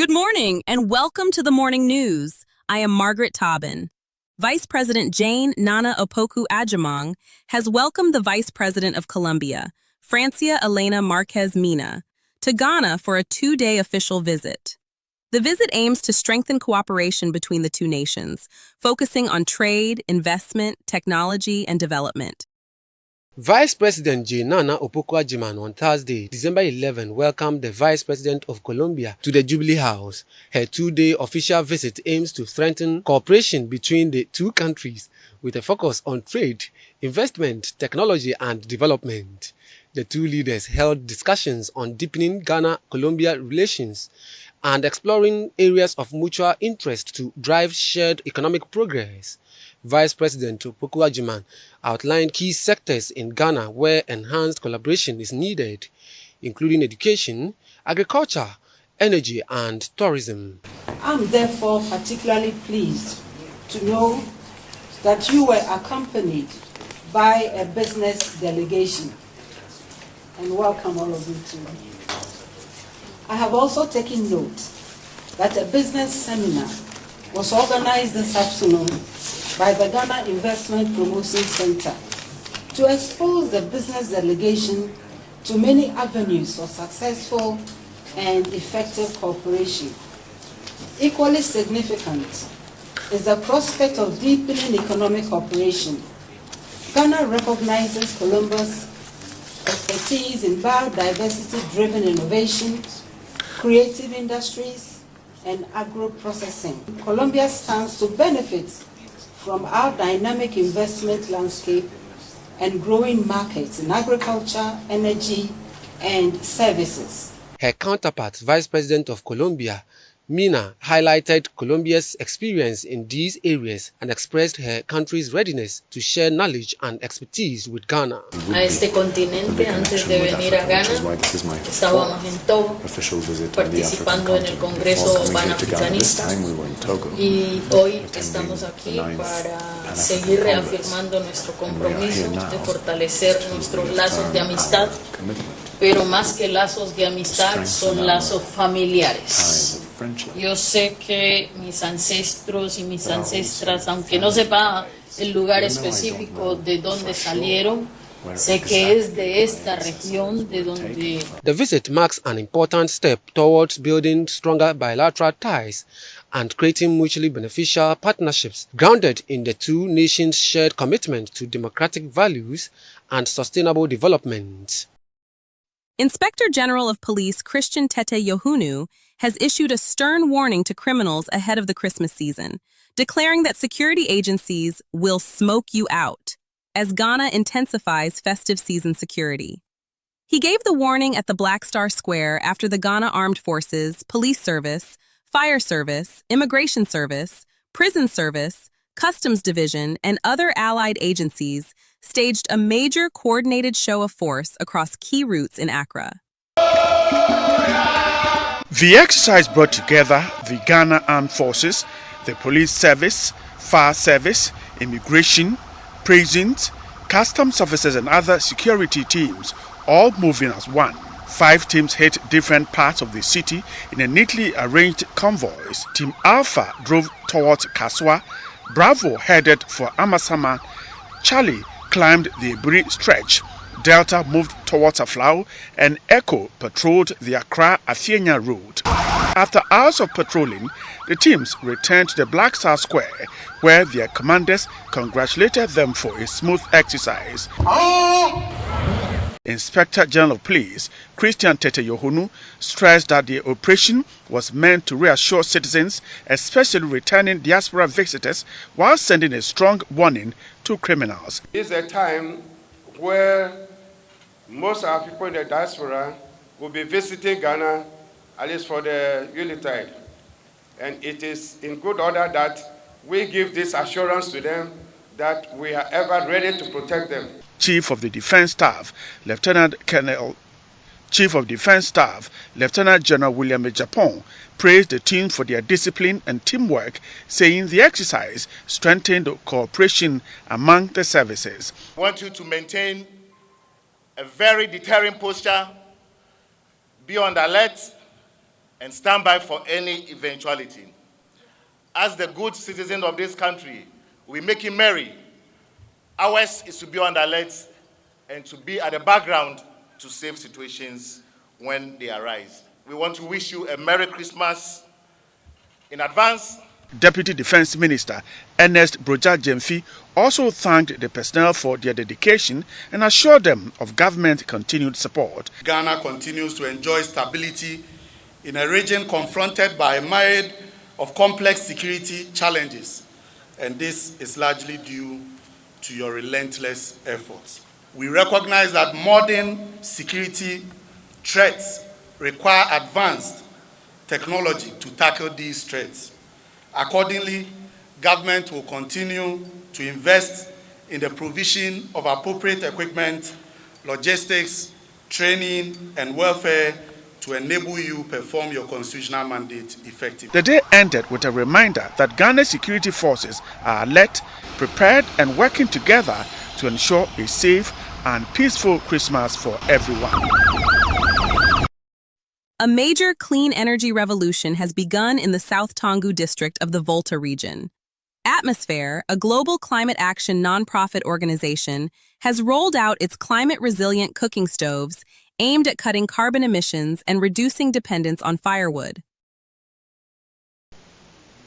Good morning and welcome to the morning news. I am Margaret Tobbin. Vice President Jane Nana Opoku Adjumong has welcomed the Vice President of Colombia, Francia Elena Marquez Mina, to Ghana for a 2-day official visit. The visit aims to strengthen cooperation between the two nations, focusing on trade, investment, technology, and development. Vice President Jane Nana Opoku Adjumong on Thursday, December 11, welcomed the Vice President of Colombia to the Jubilee House. Her 2-day official visit aims to strengthen cooperation between the two countries with a focus on trade, investment, technology, and development. The two leaders held discussions on deepening Ghana-Colombia relations and exploring areas of mutual interest to drive shared economic progress. Vice President Opoku Adjumong outlined key sectors in Ghana where enhanced collaboration is needed, including education, agriculture, energy, and tourism. I'm therefore particularly pleased to know that you were accompanied by a business delegation, and welcome all of you too. I have also taken note that a business seminar was organized this afternoon by the Ghana Investment Promotion Center to expose the business delegation to many avenues for successful and effective cooperation. Equally significant is the prospect of deepening economic cooperation. Ghana recognizes Colombia's expertise in biodiversity-driven innovation, creative industries, and agro-processing. Colombia stands to benefit from our dynamic investment landscape and growing markets in agriculture, energy, and services. Her counterpart, Vice President of Colombia, Mina, highlighted Colombia's experience in these areas and expressed her country's readiness to share knowledge and expertise with Ghana. A este continente, antes de venir a Ghana, estábamos en Togo, participando en el Congreso Panafricanista, y hoy estamos aquí para seguir reafirmando nuestro compromiso de fortalecer nuestros lazos de amistad, pero más que lazos de amistad son lazos familiares. Yo sé que mis ancestros y mis ancestras, aunque no sepa el lugar específico de donde salieron, sé que es de esta región de donde... The visit marks an important step towards building stronger bilateral ties and creating mutually beneficial partnerships grounded in the two nations' shared commitment to democratic values and sustainable development. Inspector General of Police Christian Tete Yohunu has issued a stern warning to criminals ahead of the Christmas season, declaring that security agencies will smoke you out as Ghana intensifies festive season security. He gave the warning at the Black Star Square after the Ghana Armed Forces, Police Service, Fire Service, Immigration Service, Prison Service, Customs Division, and other allied agencies staged a major coordinated show of force across key routes in Accra. The exercise brought together the Ghana Armed Forces, the Police Service, Fire Service, Immigration, Prisons, Customs Officers and other security teams, all moving as one. 5 teams hit different parts of the city in a neatly arranged convoys. Team Alpha drove towards Kaswa, Bravo headed for Amasama, Charlie climbed the Ebiri stretch, Delta moved towards Aflao, and Echo patrolled the Accra-Afienya road. After hours of patrolling, the teams returned to the Black Star Square, where their commanders congratulated them for a smooth exercise. Inspector General of Police Christian Tete Yohunu stressed that the operation was meant to reassure citizens, especially returning diaspora visitors, while sending a strong warning to criminals. This is a time where most of our people in the diaspora will be visiting Ghana, at least for the Yuletide. And it is in good order that we give this assurance to them that we are ever ready to protect them. Chief of Defense Staff Lieutenant General William Ejapon praised the team for their discipline and teamwork, saying the exercise strengthened cooperation among the services. I want you to maintain a very deterring posture, be on the alert, and stand by for any eventuality. As the good citizens of this country, we make it merry. Ours is to be on the alert and to be at the background to save situations when they arise. We want to wish you a Merry Christmas in advance. Deputy Defense Minister Ernest Broja Jemfi also thanked the personnel for their dedication and assured them of government continued support. Ghana continues to enjoy stability in a region confronted by a myriad of complex security challenges, and this is largely due to your relentless efforts. We recognize that modern security threats require advanced technology to tackle these threats. Accordingly, government will continue to invest in the provision of appropriate equipment, logistics, training, and welfare to enable you perform your constitutional mandate effectively. The day ended with a reminder that Ghana's security forces are alert, prepared, and working together to ensure a safe and peaceful Christmas for everyone. A major clean energy revolution has begun in the South Tongu district of the Volta region. Atmosphere, a global climate action nonprofit organization, has rolled out its climate-resilient cooking stoves aimed at cutting carbon emissions and reducing dependence on firewood.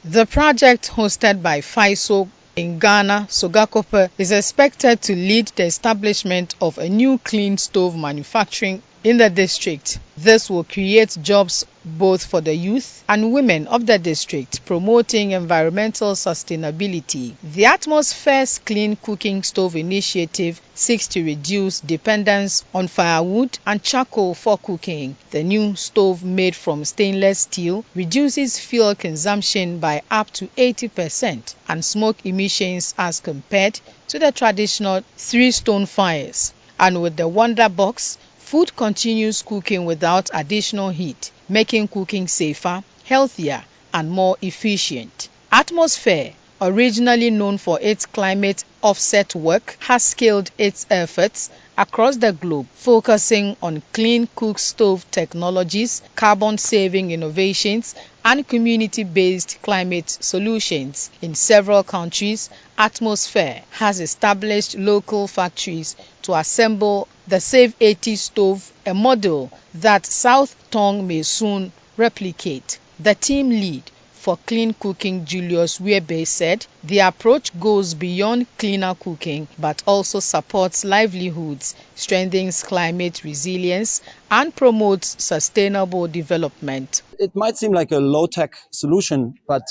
The project, hosted by FISO in Ghana, Sogakope, is expected to lead the establishment of a new clean stove manufacturing in the district. This will create jobs both for the youth and women of the district, promoting environmental sustainability. The Atmosphere's Clean Cooking Stove initiative seeks to reduce dependence on firewood and charcoal for cooking. The new stove, made from stainless steel, reduces fuel consumption by up to 80% and smoke emissions as compared to the traditional 3-stone fires. And with the Wonder Box, food continues cooking without additional heat, making cooking safer, healthier, and more efficient. Atmosphere, originally known for its climate offset work, has scaled its efforts across the globe, focusing on clean cook stove technologies, carbon-saving innovations, and community-based climate solutions. In several countries, Atmosphere has established local factories to assemble the Save 80 stove, a model that South Tongu may soon replicate. The team lead for clean cooking, Julius Wiebe, said the approach goes beyond cleaner cooking but also supports livelihoods, strengthens climate resilience, and promotes sustainable development. It might seem like a low-tech solution, but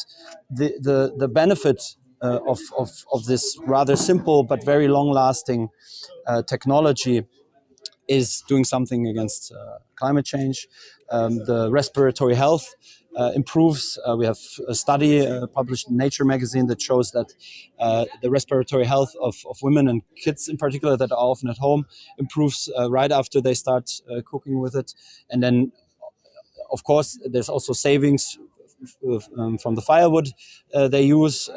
the benefit of this rather simple but very long-lasting technology is doing something against climate change. The respiratory health improves. We have a study published in Nature magazine that shows that the respiratory health of women and kids in particular that are often at home improves right after they start cooking with it. And then, of course, there's also savings from the firewood they use,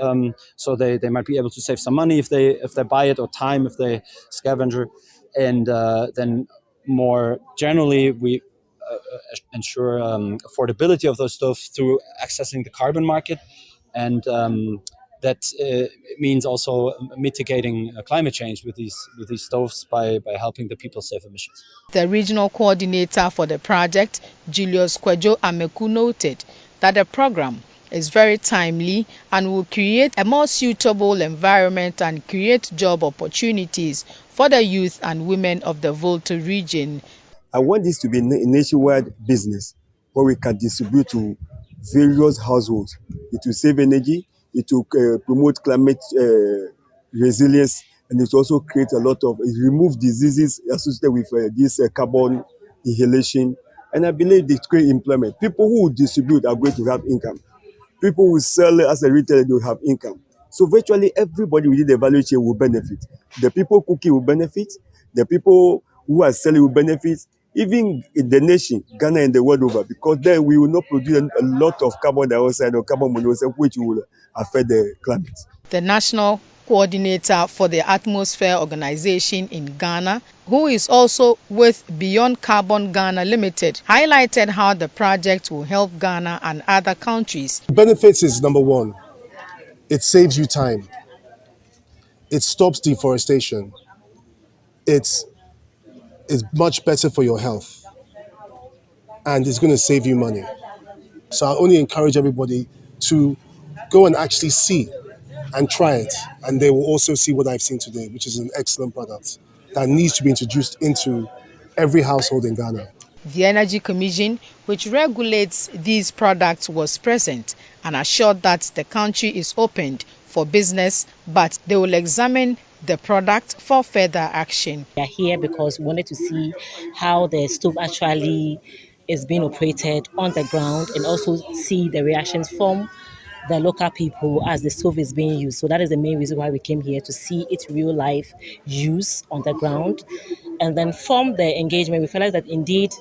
so they might be able to save some money if they buy it, or time if they scavenger. And then more generally, we ensure affordability of those stoves through accessing the carbon market, and that means also mitigating climate change with these stoves by helping the people save emissions. The regional coordinator for the project, Julius Kwejo Ameku, noted that the program is very timely and will create a more suitable environment and create job opportunities for the youth and women of the Volta region. I want this to be a nationwide business where we can distribute to various households. It will save energy, it will promote climate resilience, and it also creates it removes diseases associated with this carbon inhalation. And I believe this creates employment. People who will distribute are going to have income. People who sell as a retailer, they will have income. So virtually everybody within the value chain will benefit. The people cooking will benefit. The people who are selling will benefit. Even in the nation, Ghana and the world over, because then we will not produce a lot of carbon dioxide or carbon monoxide, which will affect the climate. The National coordinator for the Atmosphere Organization in Ghana, who is also with Beyond Carbon Ghana Limited, highlighted how the project will help Ghana and other countries. Benefits is number one. It saves you time. It stops deforestation. It's much better for your health. And it's going to save you money. So I only encourage everybody to go and actually see and try it. And they will also see what I've seen today, which is an excellent product that needs to be introduced into every household in Ghana. The Energy Commission, which regulates these products, was present and assured that the country is opened for business, but they will examine the product for further action. We are here because we wanted to see how the stove actually is being operated on the ground and also see the reactions from the local people as the stove is being used. So that is the main reason why we came here, to see its real life use on the ground. And then from the engagement, we realized that indeed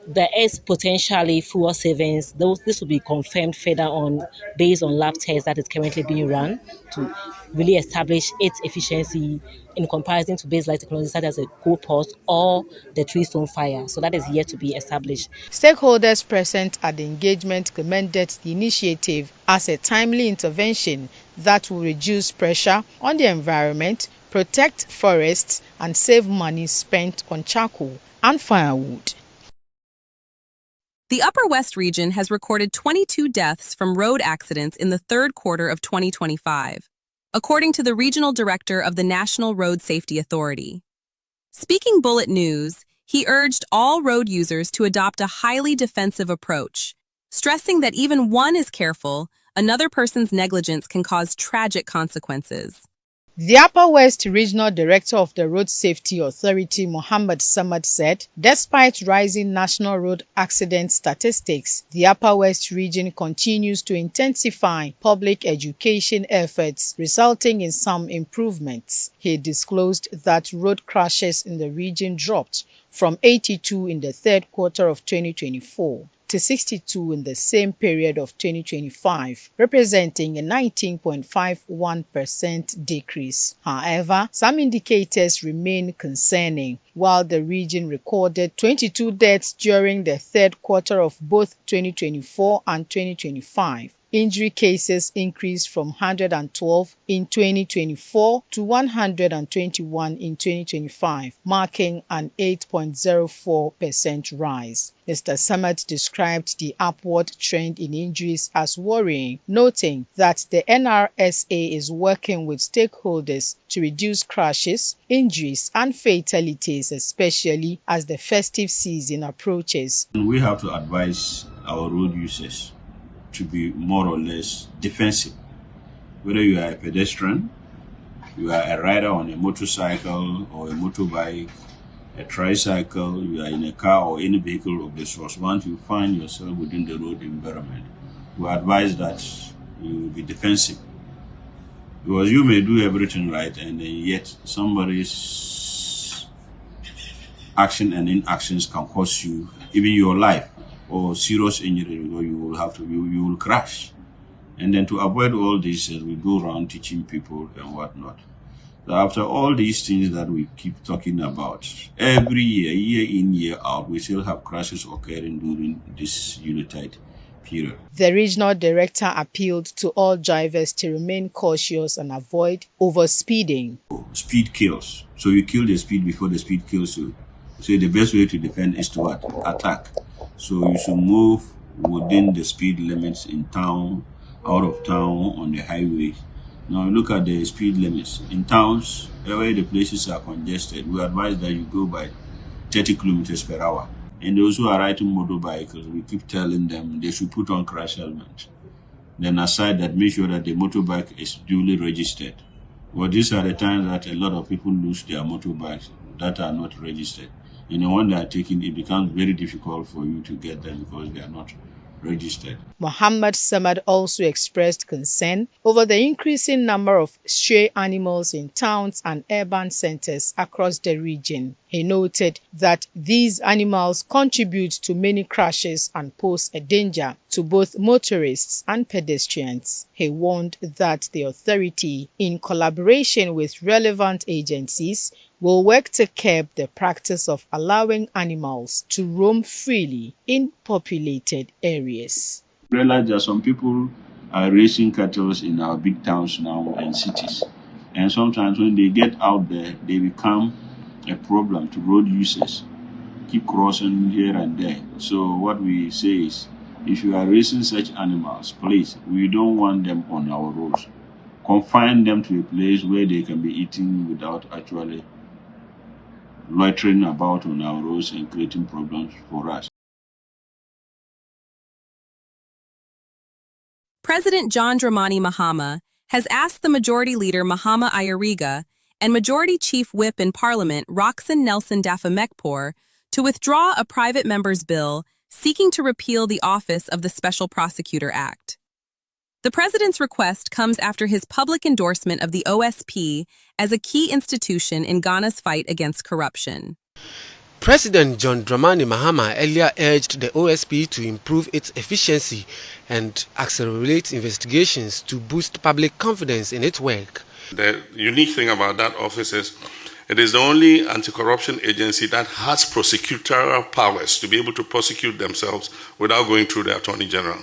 there is potentially fuel savings. This will be confirmed further on based on lab tests that is currently being run to really establish its efficiency in comparison to baseline technologies such as a coal pot or the tree stone fire. So that is yet to be established. Stakeholders present at the engagement commended the initiative as a timely intervention that will reduce pressure on the environment, protect forests, and save money spent on charcoal and firewood. The Upper West region has recorded 22 deaths from road accidents in the third quarter of 2025, according to the regional director of the National Road Safety Authority. Speaking Bullet News, he urged all road users to adopt a highly defensive approach, stressing that even one is careful, another person's negligence can cause tragic consequences. The Upper West Regional Director of the Road Safety Authority, Mohammed Samad, said, despite rising national road accident statistics, the Upper West region continues to intensify public education efforts, resulting in some improvements. He disclosed that road crashes in the region dropped from 82 in the third quarter of 2024 to 62 in the same period of 2025, representing a 19.51% decrease. However, some indicators remain concerning. While the region recorded 22 deaths during the third quarter of both 2024 and 2025, injury cases increased from 112 in 2024 to 121 in 2025, marking an 8.04% rise. Mr. Samad described the upward trend in injuries as worrying, noting that the NRSA is working with stakeholders to reduce crashes, injuries, and fatalities, especially as the festive season approaches. We have to advise our road users to be more or less defensive. Whether you are a pedestrian, you are a rider on a motorcycle or a motorbike, a tricycle, you are in a car or any vehicle of the source, once you find yourself within the road environment, we advise that you be defensive. Because you may do everything right and yet somebody's action and inactions can cost you even your life or serious injury, or you will crash. And then to avoid all this, we go around teaching people and whatnot. So after all these things that we keep talking about, every year, year in, year out, we still have crashes occurring during this unitide period. The regional director appealed to all drivers to remain cautious and avoid overspeeding. Speed kills. So you kill the speed before the speed kills you. So the best way to defend is to what? Attack. So you should move within the speed limits in town, out of town, on the highway. Now look at the speed limits. In towns, where the places are congested, we advise that you go by 30 kilometers per hour. And those who are riding motorbikes, we keep telling them they should put on crash helmets. Then aside that, make sure that the motorbike is duly registered. Well, these are the times that a lot of people lose their motorbikes that are not registered. And when they are taken, it becomes very difficult for you to get them because they are not registered. Mohammed Samad also expressed concern over the increasing number of stray animals in towns and urban centers across the region. He noted that these animals contribute to many crashes and pose a danger to both motorists and pedestrians. He warned that the authority, in collaboration with relevant agencies, will work to curb the practice of allowing animals to roam freely in populated areas. Realize that some people are raising cattle in our big towns now and cities. And sometimes when they get out there, they become a problem to road users. Keep crossing here and there. So what we say is, if you are raising such animals, please, we don't want them on our roads. Confine them to a place where they can be eaten without actually loitering about on our roads and creating problems for us. President John Dramani Mahama has asked the Majority Leader Mahama Ayariga and Majority Chief Whip in Parliament Roxanne Nelson Dafamekpour to withdraw a private member's bill seeking to repeal the Office of the Special Prosecutor Act. The President's request comes after his public endorsement of the OSP as a key institution in Ghana's fight against corruption. President John Dramani Mahama earlier urged the OSP to improve its efficiency and accelerate investigations to boost public confidence in its work. The unique thing about that office is it is the only anti-corruption agency that has prosecutorial powers to be able to prosecute themselves without going through the Attorney General.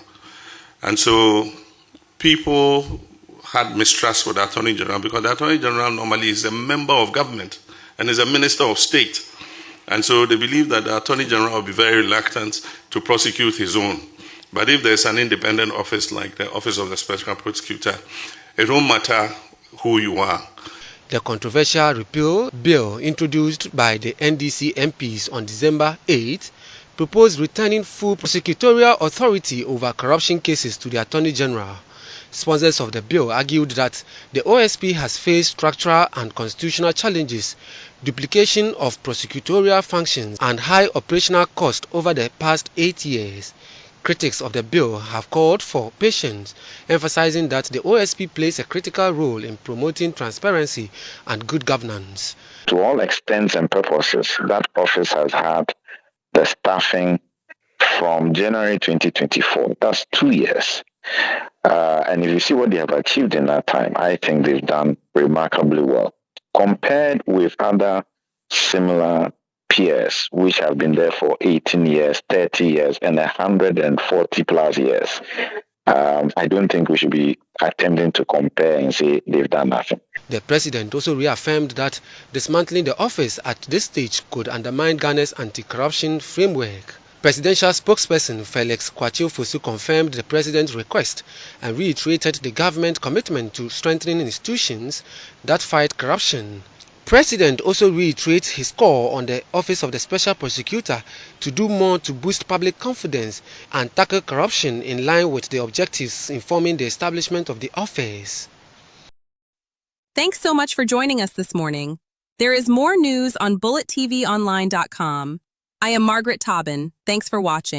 And so people had mistrust with the Attorney General because the Attorney General normally is a member of government and is a minister of state. And so they believe that the Attorney General will be very reluctant to prosecute his own. But if there's an independent office like the Office of the Special Prosecutor, it won't matter who you are. The controversial repeal bill introduced by the NDC MPs on December 8 proposed returning full prosecutorial authority over corruption cases to the Attorney General. Sponsors of the bill argued that the OSP has faced structural and constitutional challenges, duplication of prosecutorial functions, and high operational cost over the past 8 years. Critics of the bill have called for patience, emphasizing that the OSP plays a critical role in promoting transparency and good governance. To all extents and purposes, that office has had the staffing from January 2024. That's 2 years. And if you see what they have achieved in that time, I think they've done remarkably well. Compared with other similar peers, which have been there for 18 years, 30 years, and 140 plus years, I don't think we should be attempting to compare and say they've done nothing. The president also reaffirmed that dismantling the office at this stage could undermine Ghana's anti-corruption framework. Presidential spokesperson Felix Kwachio-Fosu confirmed the president's request and reiterated the government's commitment to strengthening institutions that fight corruption. President also reiterates his call on the Office of the Special Prosecutor to do more to boost public confidence and tackle corruption in line with the objectives informing the establishment of the office. Thanks so much for joining us this morning. There is more news on bullettvonline.com. I am Margaret Tobbin. Thanks for watching.